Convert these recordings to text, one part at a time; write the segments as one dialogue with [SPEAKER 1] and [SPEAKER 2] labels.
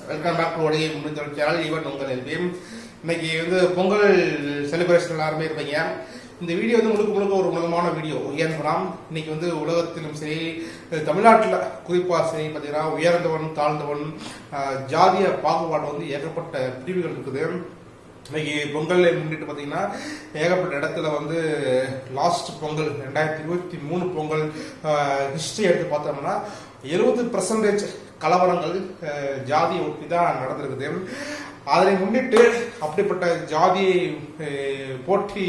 [SPEAKER 1] Welcome back to உடைய முன்னூத்தி channel. Even உங்கள் எல்பிஎம். இன்னைக்கு பொங்கல் செலிப்ரேஷன் எல்லாருமே இருப்பீங்க. இந்த வீடியோ முழுக்க முழுக்க ஒரு உலகமான வீடியோ. ஏன்னு சொன்னால் இன்னைக்கு உலகத்திலும் சரி, தமிழ்நாட்டில் குறிப்பாக சரி பார்த்தீங்கன்னா உயர்ந்தவன் தாழ்ந்தவன் ஜாதிய பாகுபாடு ஏகப்பட்ட பிரிவுகள் இருக்குது. இன்னைக்கு பொங்கலை முன்னிட்டு பார்த்தீங்கன்னா ஏகப்பட்ட இடத்துல லாஸ்ட் பொங்கல் 2023 பொங்கல் ஹிஸ்டரி எடுத்து பார்த்தோம்னா 70% கலவரங்கள் ஜாதியை ஒட்டி தான் நடந்திருக்குது. அதனை முன்னிட்டு அப்படிப்பட்ட ஜாதியை போற்றி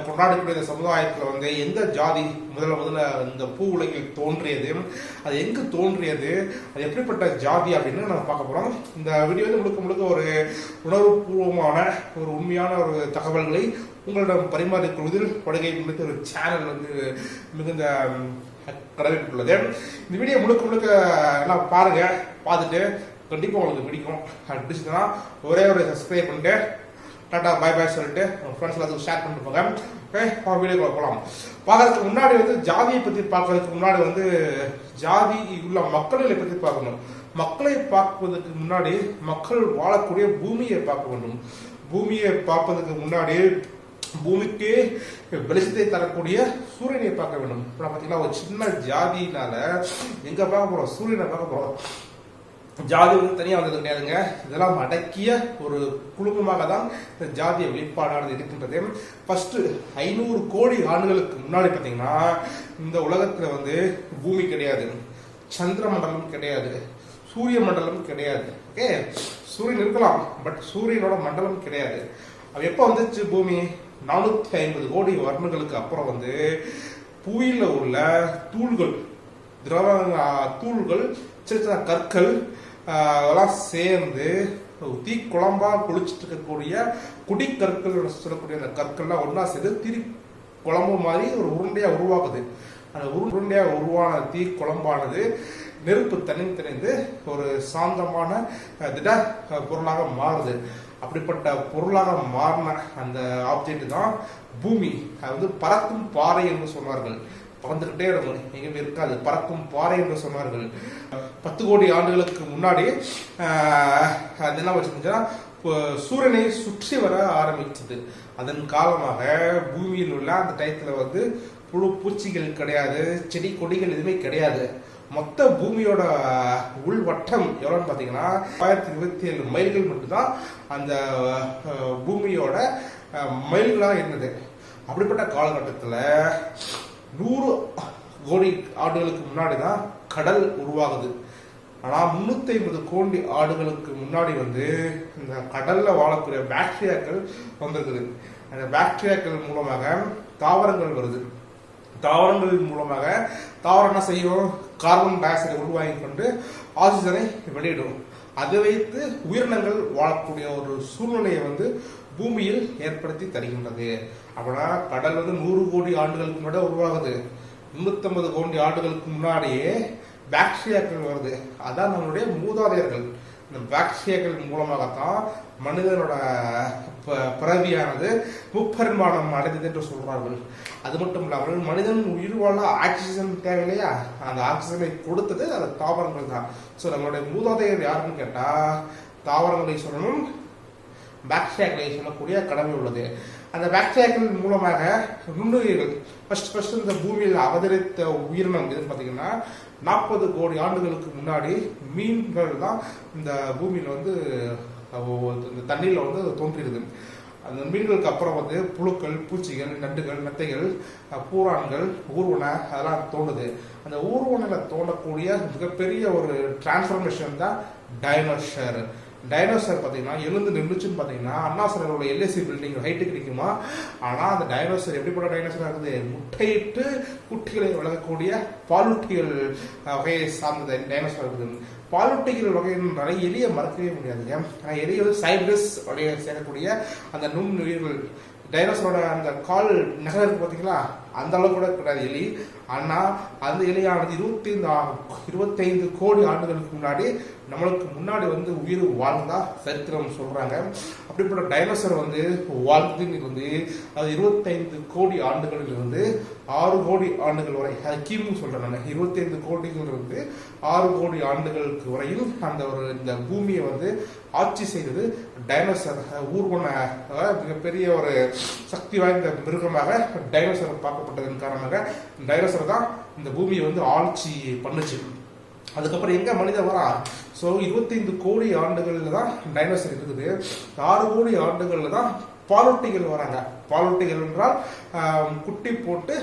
[SPEAKER 1] கொண்டாடக்கூடிய சமுதாயத்தில் எந்த ஜாதி முதல்ல இந்த பூ உலகில் தோன்றியது, அது எங்கு தோன்றியது, அது எப்படிப்பட்ட ஜாதி அப்படின்னு நம்ம பார்க்க போறோம். இந்த வீடியோ முழுக்க முழுக்க ஒரு உணர்வுபூர்வமான ஒரு உண்மையான ஒரு தகவல்களை உங்களிடம் பரிமாறிக்கொள்வதில் படுகை முன்னிட்டு ஒரு சேனல் மிகுந்த கடமைப்பட்டுள்ளது. இந்த வீடியோ முழுக்க முழுக்க எல்லாம் பாருங்க. பார்த்துட்டு கண்டிப்பாக உங்களுக்கு பிடிக்கும். பிடிச்சதுன்னா ஒரே ஒரு சப்ஸ்கிரைப் பண்ணிட்டு டாட்டா பாய் பாய் சொல்லிட்டு உங்கள் ஃப்ரெண்ட்ஸ் எல்லாத்துக்கும் ஷேர் பண்ணிட்டு போங்க. ஓகே, வீடியோ போகலாம். பார்க்கறதுக்கு முன்னாடி ஜாதியை பற்றி பார்க்கறதுக்கு முன்னாடி ஜாதி உள்ள மக்களை பற்றி பார்க்கணும். மக்களை பார்ப்பதற்கு முன்னாடி மக்கள் வாழக்கூடிய பூமியை பார்க்க வேண்டும். பூமியை பார்ப்பதற்கு முன்னாடி பூமிக்கு வெளிச்சத்தை தரக்கூடிய சூரியனை பார்க்க வேண்டும். இப்போ பார்த்தீங்கன்னா ஒரு சின்ன ஜாதினால எங்க பார்க்க போறோம்? சூரியனை பார்க்க போறோம். ஜாதி தனியாக வந்தது கிடையாதுங்க. இதெல்லாம் அடக்கிய ஒரு குழுமமாக தான் இந்த ஜாதிய வெளிப்பாடானது இருக்கின்றது. ஃபர்ஸ்ட் 500 கோடி ஆண்டுகளுக்கு முன்னாடி பார்த்தீங்கன்னா இந்த உலகத்துல பூமி கிடையாது, சந்திர மண்டலம் கிடையாது, சூரிய மண்டலம் கிடையாது. ஓகே, சூரியன் இருக்கலாம், பட் சூரியனோட மண்டலம் கிடையாது. அது எப்போ வந்துச்சு? பூமி 450 கோடி வருடங்களுக்கு அப்புறம் புவியில உள்ள தூள்கள், திரவ தூள்கள், சின்ன சின்ன கற்கள் அதெல்லாம் சேர்ந்து தீ குழம்பா குளிச்சுட்டு இருக்கக்கூடிய குடிக்கற்கள் சொல்லக்கூடிய அந்த கற்கள்லாம் ஒன்னா சேர்ந்து திரி குழம்பு மாதிரி ஒரு உருண்டையா உருவாக்குது. அந்த உருண்டையா உருவான தீ குழம்பானது நெருப்பு தனிந்து ஒரு சாந்தமான திட பொருளாக மாறுது. அப்படிப்பட்ட பொருளாக மாறின அந்த ஆப்ஜெக்ட் தான் பூமி. அது பறக்கும் பாறை என்று சொன்னார்கள். பறந்துகிட்டே இருக்கும், எங்கேயுமே இருக்காது, பறக்கும் பாறை என்று சொன்னார்கள். 10 கோடி ஆண்டுகளுக்கு முன்னாடி அது என்ன வச்சிருந்துச்சுன்னா சூரியனை சுற்றி வர ஆரம்பிச்சது. அதன் காலமாக பூமியில் உள்ள அந்த டயத்துல புழு பூச்சிகள் கிடையாது, செடி கொடிகள் எதுவுமே கிடையாது. மொத்த பூமியோட உள்வட்டம் எவ்வளோன்னு பார்த்தீங்கன்னா 1027 மைல்கள் மட்டும்தான் அந்த பூமியோட மைல்களாக இருந்தது. அப்படிப்பட்ட காலகட்டத்தில் 100 கோடி ஆண்டுகளுக்கு முன்னாடி தான் கடல் உருவாகுது. ஆனால் 350 கோடி ஆண்டுகளுக்கு முன்னாடி இந்த கடல்ல வாழக்கூடிய பாக்டீரியாக்கள் வந்திருக்குது. அந்த பாக்டீரியாக்கள் மூலமாக தாவரங்கள் வருது. தாவரங்கள் மூலமாக தாவரம் என்ன செய்யும்? கார்பன் டை ஆக்சைடை உருவாகி கொண்டு ஆக்சிஜனை வெளியிடும். அதை வைத்து உயிரினங்கள் வாழக்கூடிய ஒரு சூழ்நிலையை பூமியில் ஏற்படுத்தி தருகின்றது. அப்படின்னா கடல் 100 கோடி ஆண்டுகளுக்கு முன்னாடி உருவாகுது. 350 கோடி ஆண்டுகளுக்கு முன்னாடியே பாக்டீரியாக்கள் வருது. அதான் நம்மளுடைய மூதாதையர்கள். இந்த பாக்டீரியாக்கள் மூலமாகத்தான் மனிதனோட பிறவியானது முப்பரிமாணம் அடைந்தது என்று சொல்றார்கள். அது மட்டும் இல்லாமல் மனிதன் உயிர் வாழ ஆக்சிஜன் தேவையில்லையா, அந்த ஆக்சிஜனை கொடுத்தது அந்த தாவரங்கள் தான். ஸோ நம்மளுடைய மூதாதையர் யாருன்னு கேட்டா தாவரங்களை சொல்லணும், பாக்டீரியாக்களை சொல்லக்கூடிய கடமை உள்ளது. அந்த பாக்டீரியாக்கள் மூலமாக நுண்ணுயிர்கள் ஃபர்ஸ்ட் இந்த பூமியில் அவதரித்த உயிரினம் எதுன்னு பார்த்தீங்கன்னா 40 கோடி ஆண்டுகளுக்கு முன்னாடி மீன்கள் தான் இந்த பூமியில் இந்த தண்ணீர்ல தோன்றிடுது. அந்த மீன்களுக்கு அப்புறம் புழுக்கள், பூச்சிகள், நண்டுகள், மெத்தைகள், பூரான்கள், ஊர்வன அதெல்லாம் தோணுது. அந்த ஊர்வனையில் தோண்டக்கூடிய மிகப்பெரிய ஒரு டிரான்ஸ்ஃபர்மேஷன் தான் டைனோசர். டைனோசர் பார்த்தீங்கன்னா எழுந்து நின்றுச்சுன்னு பார்த்தீங்கன்னா அண்ணா சாரோட எல்ஐசி பில்டிங் ஹைட்டு கிடைக்குமா? ஆனால் அந்த டைனோசர் எப்படிப்பட்ட டைனோசராக இருக்குது? முட்டையிட்டு குட்டிகளை வளர்க்கக்கூடிய பாலூட்டிகள் வகையை சார்ந்த டைனோசர் இருக்குது. பாலூட்டிகள் வகையினால எலியை மறக்கவே முடியாதுங்க. ஆனால் எலியை சைப்ரஸ் வகையை சேர்க்கக்கூடிய அந்த நுண்ணுயிர்கள். டைனோசரோட அந்த கால் நகரம் இருக்கு பார்த்தீங்களா, அந்த அளவு கூட கிடையாது எலி. ஆனால் அந்த எலியானது 25 கோடி ஆண்டுகளுக்கு முன்னாடி நம்மளுக்கு முன்னாடி வந்து உயிர் வாழ்ந்தா சரித்திரம் சொல்றாங்க. அப்படிப்பட்ட டைனோசர் வந்து வாழ்ந்தது வந்து அது 25 கோடி ஆண்டுகளில் இருந்து 6 கோடி ஆண்டுகள் வரை, அது கிமு சொல்றேன் நான், 25 கோடிகள் இருந்து 6 கோடி ஆண்டுகளுக்கு வரையில் அந்த இந்த பூமியை வந்து ஆட்சி செய்தது டைனோசர். ஊர்வன மிகப்பெரிய ஒரு சக்தி வாய்ந்த மிருகமாக டைனோசர் பார்க்கப்பட்டதன் காரணமாக டைனோசர் தான் இந்த பூமியை வந்து ஆட்சி பண்ணுச்சு. அதுக்கப்புறம் எங்க மனிதன் வரா? ஸோ 25 கோடி ஆண்டுகள்ல தான் டைனோசர் இருக்குது. 6 கோடி ஆண்டுகள்ல தான் பாலூட்டிகள் வராங்க. பாலூட்டிகள் என்றால் குட்டி போட்டு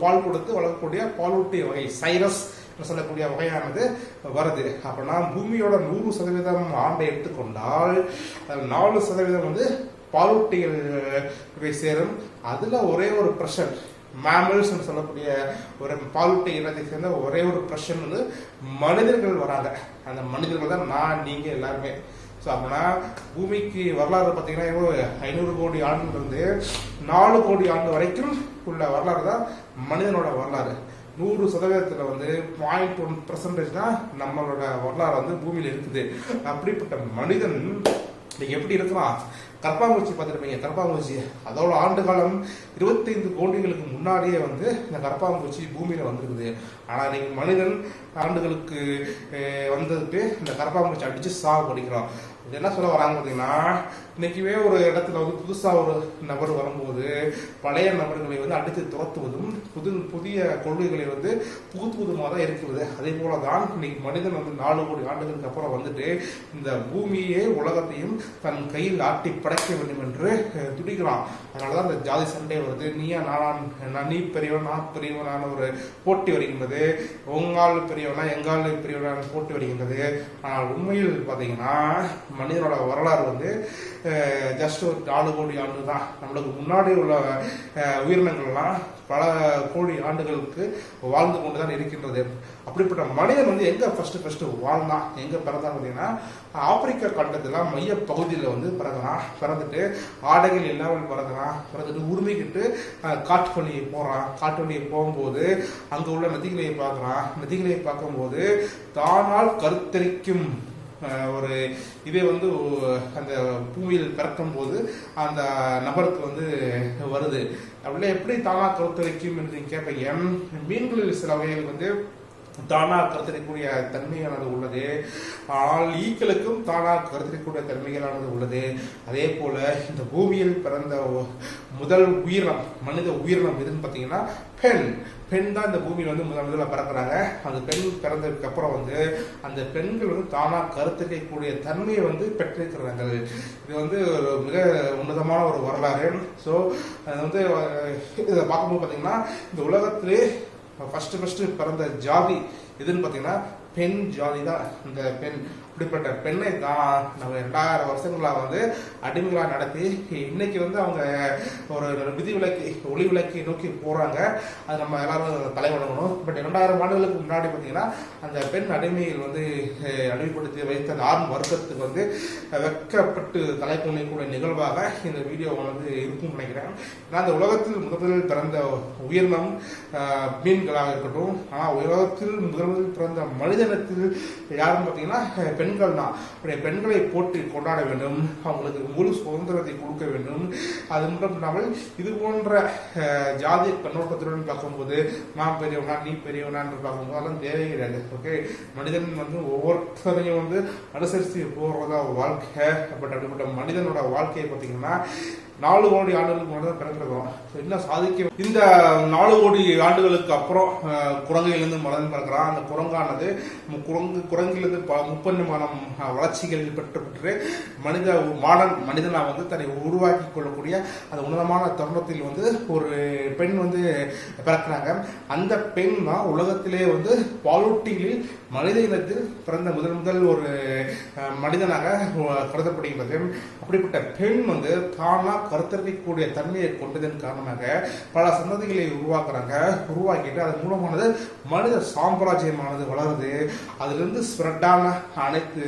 [SPEAKER 1] பால் கொடுத்து வளர்க்கக்கூடிய பாலூட்டி வகை, சைரஸ் சொல்லக்கூடிய வகையானது வருது. அப்படின்னா பூமியோட 100% ஆண்டை எடுத்துக்கொண்டால் 4% வந்து பாலூட்டிகள் சேரும். அதுல ஒரே ஒரு பிரஷன் மேமல்ஸ் சொல்லக்கூடிய ஒரு பாலூட்டி இனத்தை சேர்ந்த ஒரே ஒரு பிரஷன் வந்து மனிதர்கள் வராங்க. அந்த மனிதர்கள் தான் நான், நீங்க எல்லாருமே. ஸோ அப்படின்னா பூமிக்கு வரலாறு பார்த்தீங்கன்னா 500 கோடி ஆண்டு இருந்து 4 கோடி ஆண்டு வரைக்கும் உள்ள வரலாறு தான் மனிதனோட வரலாறு. 100% வந்து 0.1% தான் நம்மளோட வரலாறு வந்து பூமியில இருக்குது. அப்படிப்பட்ட மனிதன் எப்படி இருக்கிறான்? கற்பாம்பூச்சி பார்த்துருப்பீங்க, கற்பாம்பூச்சி அதோட ஆண்டு காலம் 25 கோடிகளுக்கு முன்னாடியே வந்து இந்த கற்பாம்பூச்சி பூமியில வந்திருக்குது. ஆனா இன்னைக்கு மனிதன் ஆண்டுகளுக்கு வந்ததுக்கு இந்த கற்பாம்பூச்சி அடிச்சு சாவடிக்கிறோம். இது என்ன சொல்ல வராங்க பார்த்தீங்கன்னா, இன்னைக்குவே ஒரு இடத்துல வந்து புதுசா ஒரு நபர் வரும்போது பழைய நபர்களை வந்து அடித்து துரத்துவதும் புதிய கொள்கைகளை வந்து புகுத்துவதுமாக தான் இருக்குது. அதே போலதான் இன்னைக்கு மனிதன் வந்து 4 கோடி ஆண்டுகளுக்கு அப்புறம் வந்துட்டு இந்த பூமியே உலகத்தையும் தன் கையில் ஆட்டி படைக்க வேண்டும் என்று துடிக்கிறான். அதனாலதான் இந்த ஜாதி சண்டை வருது. நீயா நீ பெரியவன் நான் பெரியவனான ஒரு போட்டி வருகின்றது. உங்கால் பெரியவனா எங்கால் பெரியவனான போட்டி வருகின்றது. ஆனால் உண்மையில் பார்த்தீங்கன்னா மனிதனோட வரலாறு வந்து ஜஸ்ட் ஒரு 4 கோடி ஆண்டு தான். நம்மளுக்கு முன்னாடி உள்ள உயிரினங்கள்லாம் பல கோடி ஆண்டுகளுக்கு வாழ்ந்து கொண்டுதான் இருக்கின்றது. அப்படிப்பட்ட மனிதன் வந்து எங்க ஃபர்ஸ்ட் வாழ்ந்தான், எங்க பிறந்தான் பார்த்தீங்கன்னா ஆப்பிரிக்கா கண்டத்துல மைய பகுதியில் வந்து பிறந்துட்டு ஆடைகள் இல்லாமல் பிறந்துட்டு உரிமைக்கிட்டு காட்டு வழியை போறான். காட்டு வழியை போகும்போது அங்க உள்ள நதிகளை பார்க்கறான். நதிகளை பார்க்கும்போது தானால் கருத்தரிக்கும் ஒரு இதே வந்து அந்த பூமியில் பிறக்கும் போது அந்த நபருக்கு வந்து வருது. அப்படின்னா எப்படி தானா கருத்தரிக்கும் என்று கேட்பீங்க. மீன்களில் சில வகைகள் வந்து தானா கருத்தரிக்கூடிய தன்மையானது உள்ளது. ஆனால் ஈக்களுக்கும் தானா கருத்தரிக்கூடிய தன்மைகளானது உள்ளது. அதே போல இந்த பூமியில் பிறந்த முதல் உயிரினம், மனித உயிரினம் எதுன்னு பார்த்தீங்கன்னா பெண் தான் இந்த பூமியில் வந்து முதல்ல பிறக்கிறாங்க. அந்த பெண் பிறந்ததுக்கு அப்புறம் வந்து அந்த பெண்கள் வந்து தானா கருத்தரிக்கக்கூடிய தன்மையை வந்து பெற்றிருக்கிறாங்க. இது வந்து ஒரு மிக உன்னதமான ஒரு வரலாறு. ஸோ அது வந்து இதை பார்க்கும்போது பார்த்தீங்கன்னா இந்த உலகத்திலே ஃபர்ஸ்ட் பிறந்த ஜாதி எதுன்னு பார்த்தீங்கன்னா பெண் ஜாதி தான். இந்த பெண், அப்படிப்பட்ட பெண்ணை தான் நம்ம 2000 வருஷங்களாக வந்து அடிமைகளாக நடத்தி இன்னைக்கு வந்து அவங்க ஒரு ஒளி விளக்கை நோக்கி போறாங்க. அது நம்ம எல்லாரும் தலை வணங்கணும். பட் 2000 ஆண்டுகளுக்கு முன்னாடி பார்த்தீங்கன்னா அந்த பெண் அடிமையில் வந்து அடிமைப்படுத்தி வைத்த அந்த ஆண் வர்க்கத்துக்கு வந்து வெக்கப்பட்டு தலை குனியக்கூடிய நிகழ்வாக இந்த வீடியோ வந்து இருக்கும்னு நினைக்கிறேன். ஏன்னா அந்த உலகத்தில் முதலில் பிறந்த உயிரினம் மீன்களாக இருக்கட்டும். ஆனால் உலகத்தில் முதலில் பிறந்த மனிதனத்தில் யாருன்னு பார்த்தீங்கன்னா பெண்கள் தான். பெண்களை போட்டு கொண்டாட வேண்டும், அவங்களுக்கு முழு சுதந்திரத்தை கொடுக்க வேண்டும். அது மட்டும் இல்லாமல் இது போன்ற ஜாதி கண்ணோட்டத்துடன் பார்க்கும்போது நான் பெரியவனா நீ பெரியவனான்னு பார்க்கும்போது அதெல்லாம் தேவையே கிடையாது. ஓகே, மனிதன் வந்து ஒவ்வொருத்தரையும் வந்து அனுசரித்து போறதா வாழ்க்கை. பட் அப்படிப்பட்ட மனிதனோட வாழ்க்கையை பார்த்தீங்கன்னா 4 கோடி ஆண்டுகளுக்கு முன்னாடி தான் பிறக்கிறோம். என்ன சாதிக்க இந்த 4 கோடி ஆண்டுகளுக்கு அப்புறம் குரங்கையிலிருந்து மனிதன் பிறக்கிறான். அந்த குரங்கானது குரங்கிலிருந்து முப்பரிமாண வளர்ச்சிகள் பெற்று மனிதனா வந்து தன்னை உருவாக்கி கொள்ளக்கூடிய அந்த உன்னதமான தருணத்தில் வந்து ஒரு பெண் வந்து பிறக்கிறாங்க. அந்த பெண் தான் உலகத்திலே வந்து பாலூட்டிகளில் மனித இனத்தில் பிறந்த முதல் ஒரு மனிதனாக கருதப்படுகின்றது. அப்படிப்பட்ட பெண் வந்து தானா கருத்தரிக்கக்கூடிய தன்மையை கொண்டதன் காரணமாக பல சந்ததிகளை உருவாக்கிட்டு அதன் மூலமானது மனித சாம்ராஜ்யமானது வளருது. அதிலிருந்து ஸ்ப்ரெட்டான அனைத்து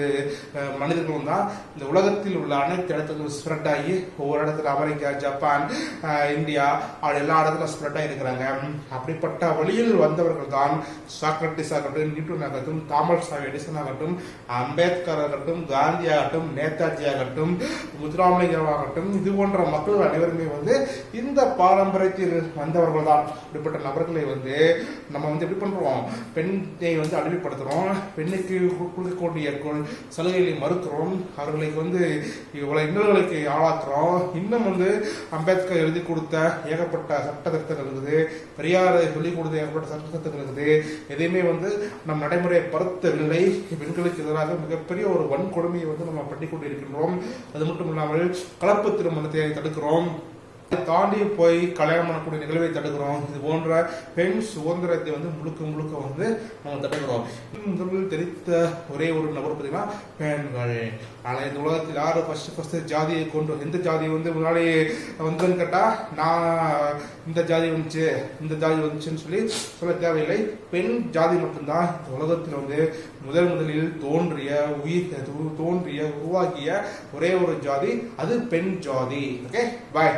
[SPEAKER 1] மனிதர்களும் தான் இந்த உலகத்தில் உள்ள அனைத்து இடத்துக்கும் ஸ்ப்ரெட் ஆகி ஒவ்வொரு இடத்துல அமெரிக்கா, ஜப்பான், இந்தியா அப்படி எல்லா இடத்துல ஸ்ப்ரெட் ஆகி இருக்கிறாங்க. அப்படிப்பட்ட வழியில் வந்தவர்கள் தான் சாக்ரட்டிஸ் ஆகட்டும், நியூட்டன் ஆகட்டும், ஆகட்டும், தாமஸ் ஆல்வா எடிசன் ஆகட்டும், அம்பேத்கர் ஆகட்டும், காந்தி ஆகட்டும், நேதாஜி ஆகட்டும், முத்துராமலிங்கம் ஆகட்டும், இது போன்ற மக்கள் அனைவருமே வந்து இந்த பாரம்பரியத்தில் வந்தவர்கள் தான். இப்படிப்பட்ட நபர்களை வந்து நம்ம வந்து எப்படி பண்றோம், பெண்ணை வந்து அடிமைப்படுத்துறோம், பெண்ணுக்கு கொடுக்கக்கூடிய சலுகைகளை மறுக்கிறோம், அவர்களுக்கு வந்து இவ்வளவு இன்னல்களுக்கு ஆளாக்குறோம். இன்னும் வந்து அம்பேத்கர் எழுதி கொடுத்த ஏகப்பட்ட சட்ட திருத்தங்கள் இருக்குது, பெரியார் சொல்லிக் கொடுத்த ஏகப்பட்ட சட்ட திருத்தங்கள் இருக்குது, எதையுமே வந்து நம் நடைமுறைப்படுத்தவில்லை. பெண்களுக்கு எதிராக மிகப்பெரிய ஒரு வன்கொடுமையை வந்து நம்ம பண்ணி கொண்டிருக்கின்றோம். அது மட்டும் இல்லாமல் கலப்பு திருமணத்தை தடுக்கிறோம், தாண்டி போய் கல்யாணம் பண்ணக்கூடிய நிகழ்வை தடுக்கிறோம். இது போன்ற பெண் சுதந்திரத்தை வந்து முழுக்க முழுக்க வந்து நம்ம தடுக்கிறோம். முதலில் தெரிவித்த ஒரே ஒரு நபர் பார்த்தீங்கன்னா பெண்கள். ஆனால் இந்த உலகத்தில் யாரு ஃபர்ஸ்ட் ஜாதியை கொண்டு, எந்த ஜாதியை வந்து முன்னாடி வந்துன்னு கேட்டா நான் இந்த ஜாதி வந்துச்சு இந்த ஜாதி வந்துச்சுன்னு சொல்லி சொல்ல தேவையில்லை. பெண் ஜாதி மட்டும்தான் இந்த உலகத்தில் வந்து முதலில் தோன்றிய உருவாக்கிய ஒரே ஒரு ஜாதி, அது பெண் ஜாதி. ஓகே, பாய்.